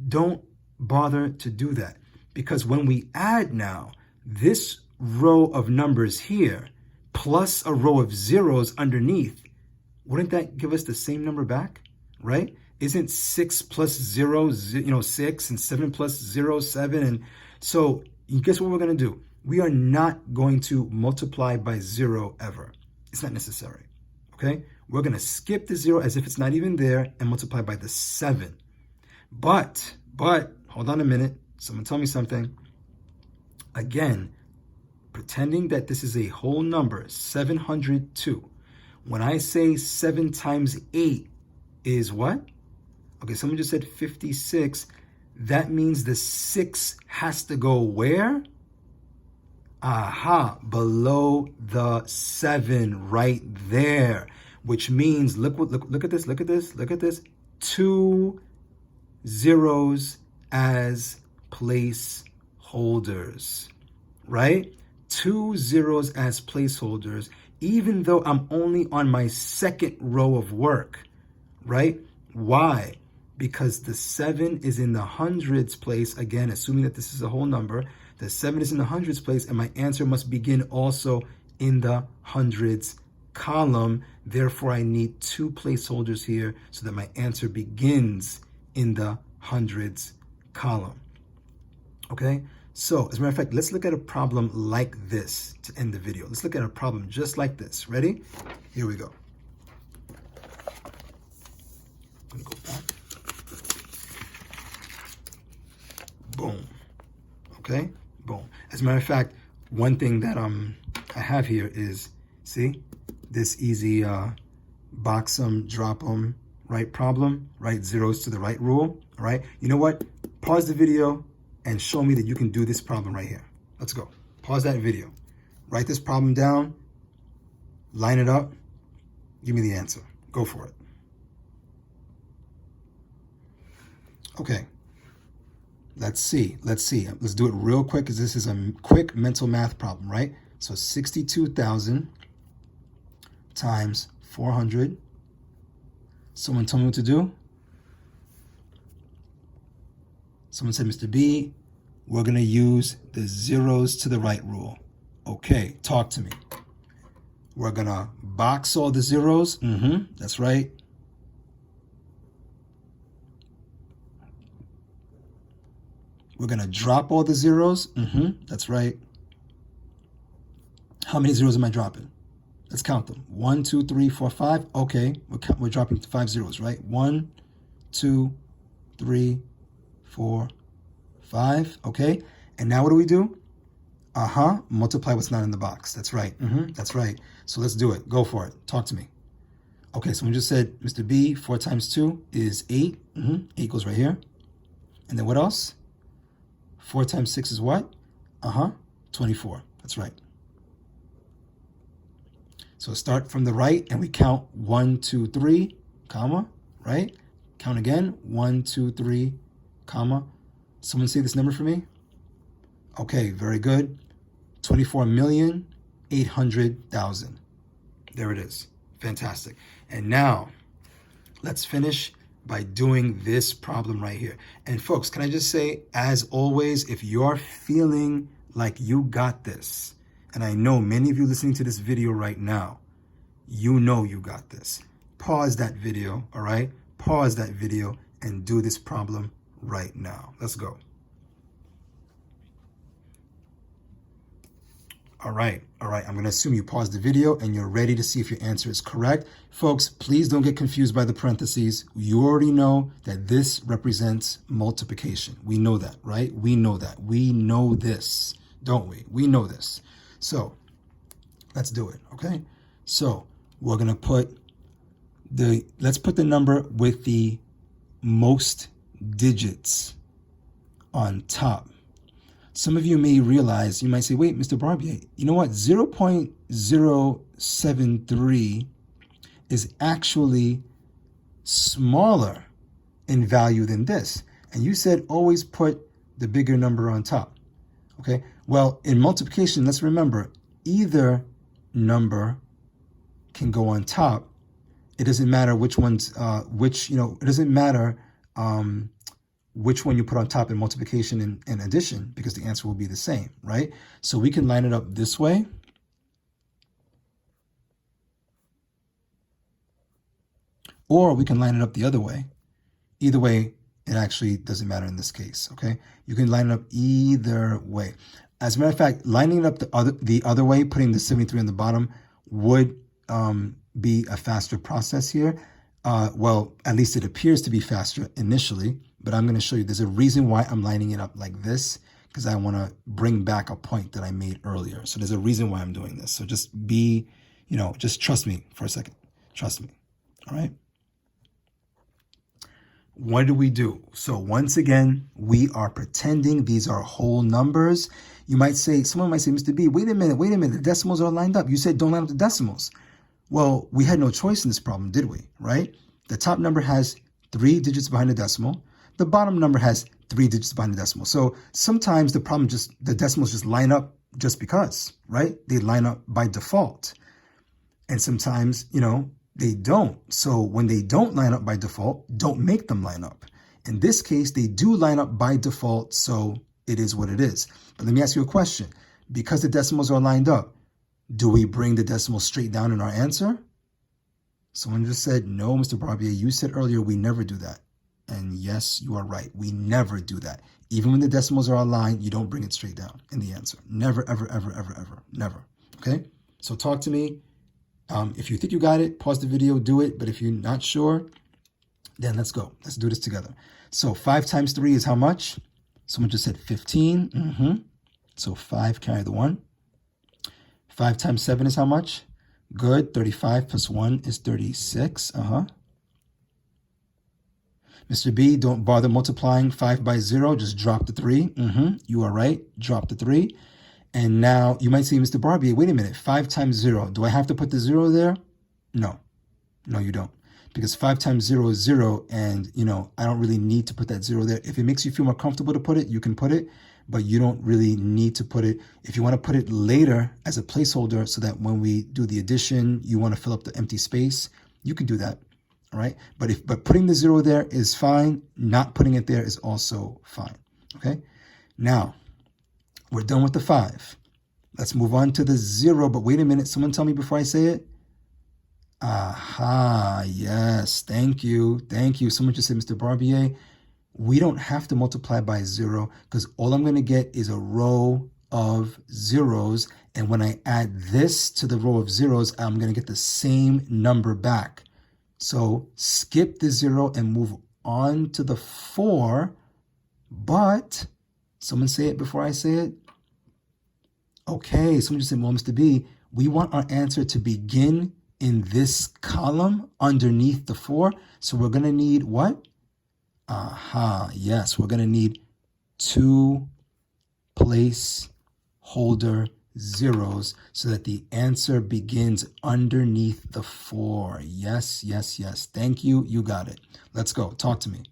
Don't bother to do that. Because when we add now, this row of numbers here, plus a row of zeros underneath, wouldn't that give us the same number back, right? Isn't 6 plus 0, 6, and 7 plus 0, 7? And so guess what we're going to do? We are not going to multiply by 0 ever. It's not necessary, okay? We're going to skip the 0 as if it's not even there and multiply by the 7. But, hold on a minute. Someone tell me something. Again, pretending that this is a whole number, 702. When I say 7 times 8 is what? Okay, someone just said 56. That means the 6 has to go where? Aha, below the 7 right there. Which means, look at this. 2 zeros as placeholders, right? 2 zeros as placeholders, even though I'm only on my second row of work, right? Why? Because the 7 is in the hundreds place, again, assuming that this is a whole number. The 7 is in the hundreds place, and my answer must begin also in the hundreds column. Therefore, I need 2 placeholders here so that my answer begins in the hundreds column. Okay? So, as a matter of fact, let's look at a problem like this to end the video. Let's look at a problem just like this. Ready? Here we go. I'm going to go back. Boom. Okay? Boom. As a matter of fact, one thing that I have here is, see, this easy box them, drop them, right problem, right? Zeros to the right rule, all right? You know what? Pause the video and show me that you can do this problem right here. Let's go. Pause that video. Write this problem down, line it up, give me the answer. Go for it. Okay. Let's see. Let's do it real quick because this is a quick mental math problem, right? So 62,000 times 400. Someone tell me what to do. Someone said, Mr. B, we're going to use the zeros to the right rule. Okay, talk to me. We're going to box all the zeros. That's right. We're going to drop all the zeros. That's right. How many zeros am I dropping? Let's count them. 1, 2, 3, 4, 5. Okay, we're dropping 5 zeros, right? 1, 2, 3, 4, 5. Okay, and now what do? Multiply what's not in the box. That's right. That's right. So let's do it. Go for it. Talk to me. Okay, someone just said, Mr. B, 4 times 2 is 8. 8 goes right here. And then what else? 4 times 6 is what? 24. That's right. So start from the right and we count 1, 2, 3, comma, right? Count again, 1, 2, 3, comma. Someone say this number for me? Okay, very good. 24,800,000. There it is. Fantastic. And now let's finish by doing this problem right here. And folks, can I just say, as always, if you're feeling like you got this, and I know many of you listening to this video right now, you know you got this. Pause that video, all right? Pause that video and do this problem right now. Let's go. All right. I'm going to assume you paused the video and you're ready to see if your answer is correct. Folks, please don't get confused by the parentheses. You already know that this represents multiplication. We know that, right? We know that. We know this, don't we? We know this. So let's do it, okay? So we're going to put let's put the number with the most digits on top. Some of you may realize, you might say, wait, Mr. Barbier, you know what? 0.073 is actually smaller in value than this. And you said always put the bigger number on top. Okay, well, in multiplication, let's remember, either number can go on top. It doesn't matter which one's, it doesn't matter which one you put on top in multiplication and addition, because the answer will be the same, right? So we can line it up this way. Or we can line it up the other way. Either way, it actually doesn't matter in this case, okay? You can line it up either way. As a matter of fact, lining it up the other way, putting the 73 on the bottom, would be a faster process here. Well, at least it appears to be faster initially, but I'm going to show you there's a reason why I'm lining it up like this, because I want to bring back a point that I made earlier. So there's a reason why I'm doing this. So just just trust me for a second. Trust me, all right? What do? So once again, we are pretending these are whole numbers. Someone might say, Mr. B, wait a minute, the decimals are lined up. You said don't line up the decimals. Well, we had no choice in this problem, did we, right? The top number has 3 digits behind the decimal. The bottom number has 3 digits behind the decimal. So sometimes the decimals just line up just because, right? They line up by default. And sometimes, they don't. So when they don't line up by default, don't make them line up. In this case, they do line up by default, so it is what it is. But let me ask you a question. Because the decimals are lined up, do we bring the decimal straight down in our answer? Someone just said, no, Mr. Barbier, you said earlier we never do that. And yes, you are right. We never do that. Even when the decimals are aligned, you don't bring it straight down in the answer. Never, ever, ever, ever, ever, never. Okay? So talk to me. If you think you got it, pause the video, do it. But if you're not sure, then let's go. Let's do this together. So 5 times 3 is how much? Someone just said 15. So 5 carry the 1. 5 times 7 is how much? Good. 35 plus 1 is 36. Mr. B, don't bother multiplying 5 by 0. Just drop the 3. You are right. Drop the 3. And now you might say, Mr. Barbier, wait a minute, 5 times 0. Do I have to put the 0 there? No. No, you don't. Because 5 times 0 is 0, and, I don't really need to put that 0 there. If it makes you feel more comfortable to put it, you can put it, but you don't really need to put it. If you want to put it later as a placeholder so that when we do the addition, you want to fill up the empty space, you can do that, all right? But putting the 0 there is fine. Not putting it there is also fine, okay? Now, we're done with the 5. Let's move on to the 0. But wait a minute. Someone tell me before I say it. Aha. Yes. Thank you. Thank you. Someone just said, Mr. Barbier, we don't have to multiply by 0 because all I'm going to get is a row of zeros. And when I add this to the row of zeros, I'm going to get the same number back. So skip the 0 and move on to the 4. But someone say it before I say it. Okay, someone just said, well, Mr. B, we want our answer to begin in this column underneath the 4. So we're going to need what? Yes, we're going to need 2 placeholder zeros so that the answer begins underneath the 4. Yes, yes, yes. Thank you. You got it. Let's go. Talk to me.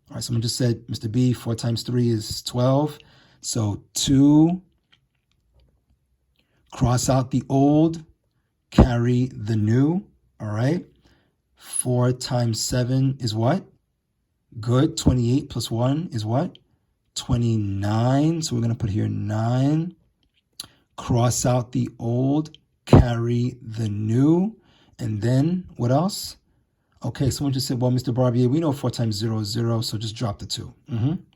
All right, someone just said, Mr. B, 4 times 3 is 12. So 2, cross out the old, carry the new, all right? 4 times 7 is what? Good. 28 plus 1 is what? 29. So we're going to put here 9. Cross out the old, carry the new. And then what else? Okay, someone just said, well, Mr. Barbier, we know 4 times 0 is 0, so just drop the 2.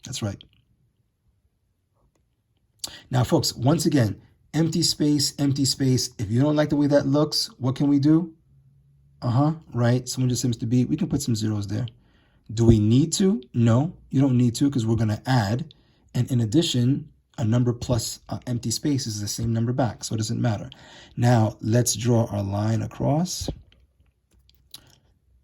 That's right. Now, folks, once again, empty space, empty space. If you don't like the way that looks, what can we do? Right. Someone just said, Mr. B, we can put some zeros there. Do we need to? No, you don't need to because we're going to add. And in addition, a number plus empty space is the same number back, so it doesn't matter. Now, let's draw our line across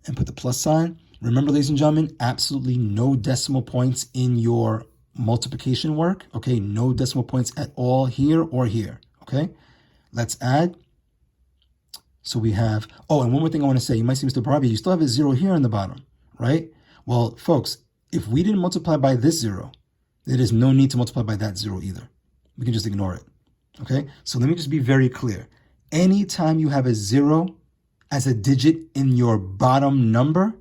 and put the plus sign. Remember, ladies and gentlemen, absolutely no decimal points in your multiplication work. Okay, no decimal points at all here or here. Okay, let's add. So we have, oh, and one more thing I want to say. You might say, Mr. Barbier, you still have a 0 here on the bottom, right? Well, folks, if we didn't multiply by this 0, there is no need to multiply by that 0 either. We can just ignore it. Okay, so let me just be very clear. Anytime you have a 0 as a digit in your bottom number,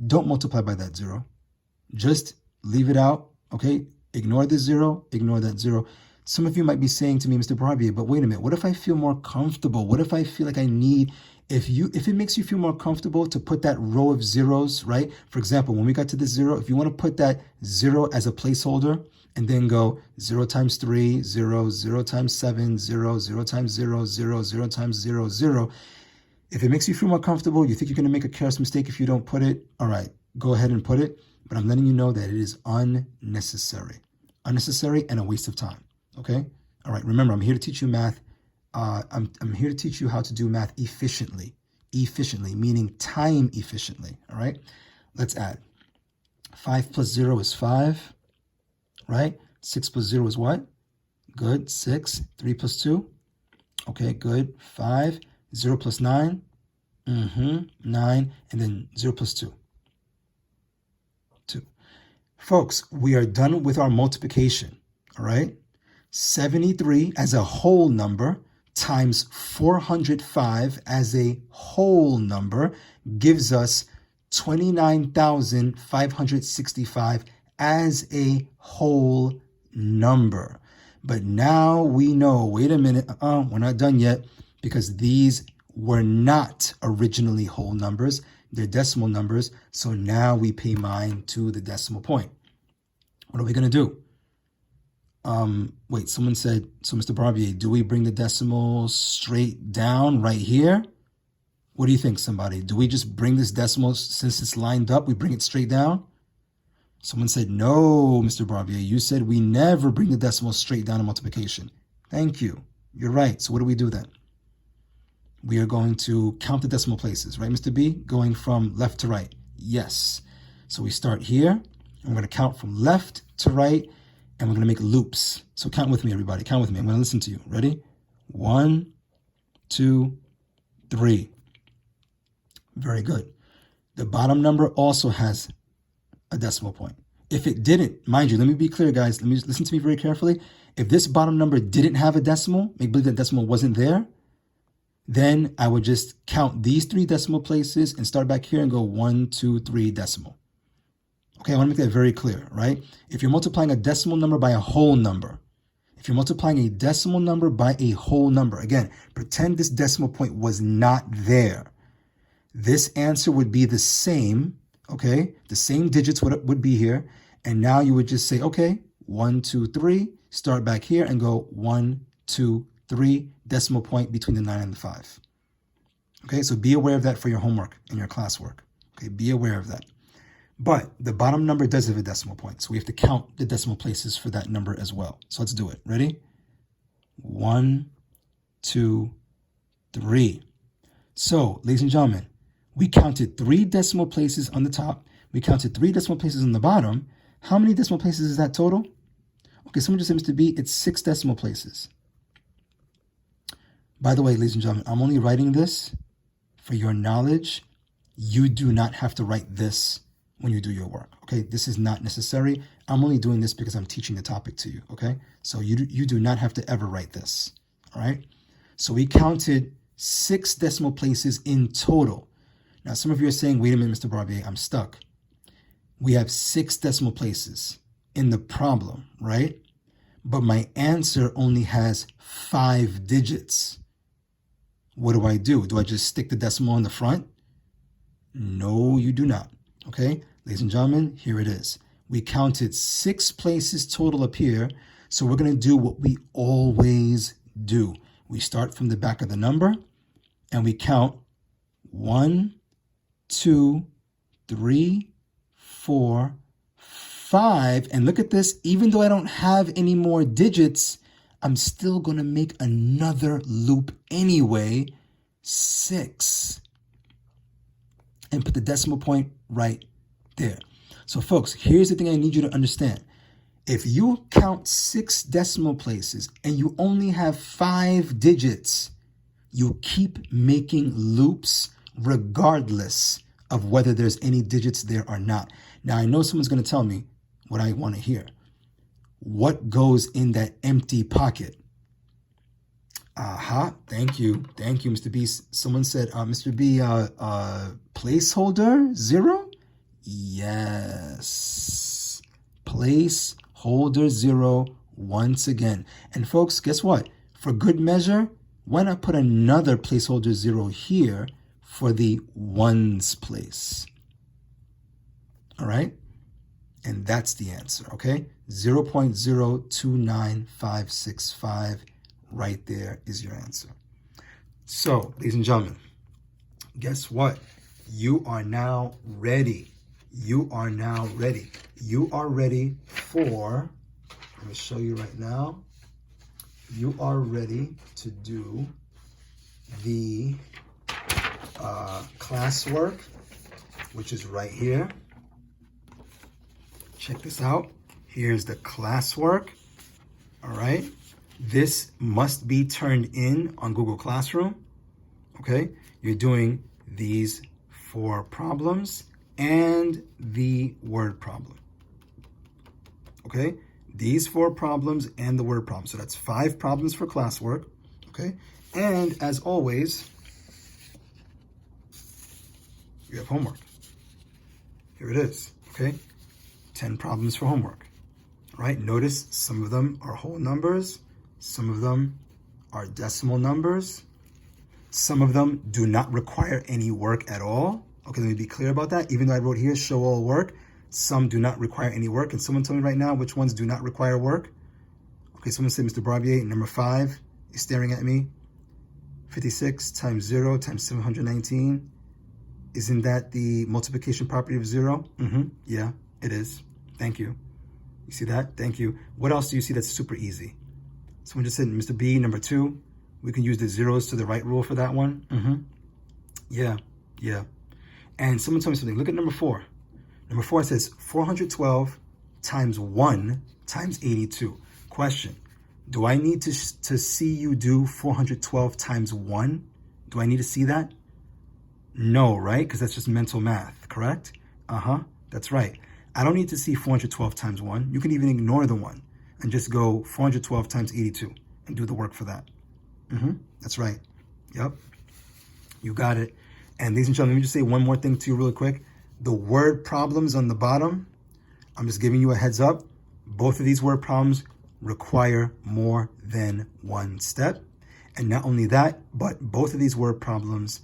don't multiply by that 0. Just leave it out, okay? Ignore the 0, ignore that 0. Some of you might be saying to me, Mr. Barbier, but wait a minute, what if I feel more comfortable? What if I feel like I need, if it makes you feel more comfortable to put that row of zeros, right? For example, when we got to this 0, if you want to put that 0 as a placeholder and then go 0 times 3, 0, 0 times 7, 0, 0 times 0, 0, 0 times 0, 0. If it makes you feel more comfortable, you think you're going to make a careless mistake if you don't put it, all right, go ahead and put it. But I'm letting you know that it is unnecessary. Unnecessary and a waste of time, okay? All right, remember, I'm here to teach you math. I'm here to teach you how to do math efficiently. Efficiently, meaning time efficiently, all right? Let's add. 5 plus 0 is 5, right? 6 plus 0 is what? Good, 6. 3 plus 2, okay, good, 5. 0 plus 9, 9, and then 0 plus 2. Folks, we are done with our multiplication, all right? 73 as a whole number times 405 as a whole number gives us 29,565 as a whole number. But now we know, wait a minute, we're not done yet, because these were not originally whole numbers. They're decimal numbers. So now we pay mind to the decimal point. What are we going to do? Wait, someone said, so Mr. Barbier, do we bring the decimal straight down right here? What do you think, somebody? Do we just bring this decimal, since it's lined up, we bring it straight down? Someone said, no, Mr. Barbier, you said we never bring the decimal straight down in multiplication. Thank you. You're right. So what do we do then? We are going to count the decimal places, right, Mr. B? Going from left to right. Yes. So we start here, and we're going to count from left to right, and we're going to make loops. So count with me, everybody. Count with me. I'm going to listen to you. Ready? 1, 2, 3. Very good. The bottom number also has a decimal point. If it didn't, mind you, let me be clear, guys. Let me listen to me very carefully. If this bottom number didn't have a decimal, make believe that decimal wasn't there, then I would just count these 3 decimal places and start back here and go 1, 2, 3 decimal. Okay, I want to make that very clear, right? If you're multiplying a decimal number by a whole number, if you're multiplying a decimal number by a whole number, again, pretend this decimal point was not there. This answer would be the same, okay? The same digits would be here. And now you would just say, okay, 1, 2, 3, start back here and go 1, 2, 3, decimal point between the 9 and the 5. Okay, so be aware of that for your homework and your classwork. Okay, be aware of that. But the bottom number does have a decimal point, so we have to count the decimal places for that number as well. So let's do it. Ready? 1, 2, 3. So, ladies and gentlemen, we counted 3 decimal places on the top. We counted 3 decimal places on the bottom. How many decimal places is that total? Okay, someone just said, Mr. B, it's 6 decimal places. By the way, ladies and gentlemen, I'm only writing this for your knowledge. You do not have to write this when you do your work, okay? This is not necessary. I'm only doing this because I'm teaching the topic to you, okay? So you do not have to ever write this, all right? So we counted 6 decimal places in total. Now, some of you are saying, wait a minute, Mr. Barbier, I'm stuck. We have 6 decimal places in the problem, right? But my answer only has 5 digits. What do? Do I just stick the decimal in the front? No, you do not. Okay, ladies and gentlemen, here it is. We counted 6 places total up here. So we're going to do what we always do. We start from the back of the number and we count 1, 2, 3, 4, 5. And look at this, even though I don't have any more digits, I'm still going to make another loop anyway, 6. And put the decimal point right there. So folks, here's the thing I need you to understand. If you count 6 decimal places and you only have 5 digits, you keep making loops regardless of whether there's any digits there or not. Now, I know someone's going to tell me what I want to hear. What goes in that empty pocket? Aha, thank you, Mr. B. Someone said, Mr. B, placeholder 0? Yes, placeholder 0 once again. And folks, guess what? For good measure, why not put another placeholder 0 here for the ones place? All right? And that's the answer, okay? 0.029565 right there is your answer. So, ladies and gentlemen, guess what? You are now ready. You are now ready. You are ready for, let me show you right now. You are ready to do the classwork, which is right here. Check this out. Here's the classwork. All right. This must be turned in on Google Classroom. Okay. You're doing these 4 problems and the word problem. Okay. These 4 problems and the word problem. So that's 5 problems for classwork. Okay. And as always, you have homework. Here it is. Okay. 10 problems for homework, right? Notice some of them are whole numbers. Some of them are decimal numbers. Some of them do not require any work at all. Okay, let me be clear about that. Even though I wrote here, show all work, some do not require any work. Can someone tell me right now which ones do not require work? Okay, someone said Mr. Barbier, number 5 is staring at me. 56 times 0 times 719. Isn't that the multiplication property of 0? Yeah, it is. Thank you. You see that? Thank you. What else do you see that's super easy? Someone just said, Mr. B, number 2. We can use the zeros to the right rule for that one. Yeah. And someone told me something. Look at number 4. Number 4 says 412 times 1 times 82. Question. Do I need to see you do 412 times 1? Do I need to see that? No, right? Because that's just mental math, correct? That's right. I don't need to see 412 times 1. You can even ignore the 1 and just go 412 times 82 and do the work for that. That's right. Yep. You got it. And ladies and gentlemen, let me just say one more thing to you really quick. The word problems on the bottom, I'm just giving you a heads up. Both of these word problems require more than 1 step. And not only that, but both of these word problems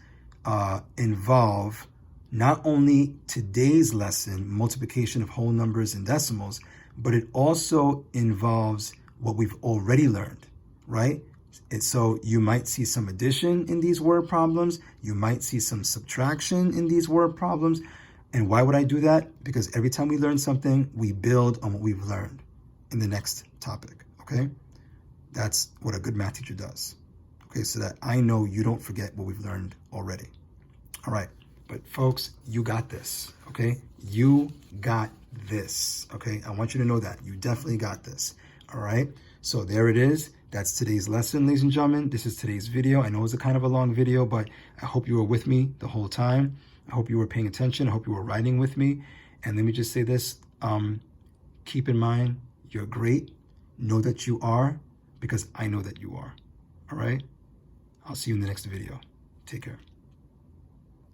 involve not only today's lesson, multiplication of whole numbers and decimals, but it also involves what we've already learned, right? And so you might see some addition in these word problems. You might see some subtraction in these word problems. And why would I do that? Because every time we learn something, we build on what we've learned in the next topic, okay? That's what a good math teacher does, okay? So that I know you don't forget what we've learned already. All right. But folks, you got this, okay? You got this, okay? I want you to know that. You definitely got this, all right? So there it is. That's today's lesson, ladies and gentlemen. This is today's video. I know it's a kind of a long video, but I hope you were with me the whole time. I hope you were paying attention. I hope you were writing with me. And let me just say this. Keep in mind, you're great. Know that you are, because I know that you are, all right? I'll see you in the next video. Take care.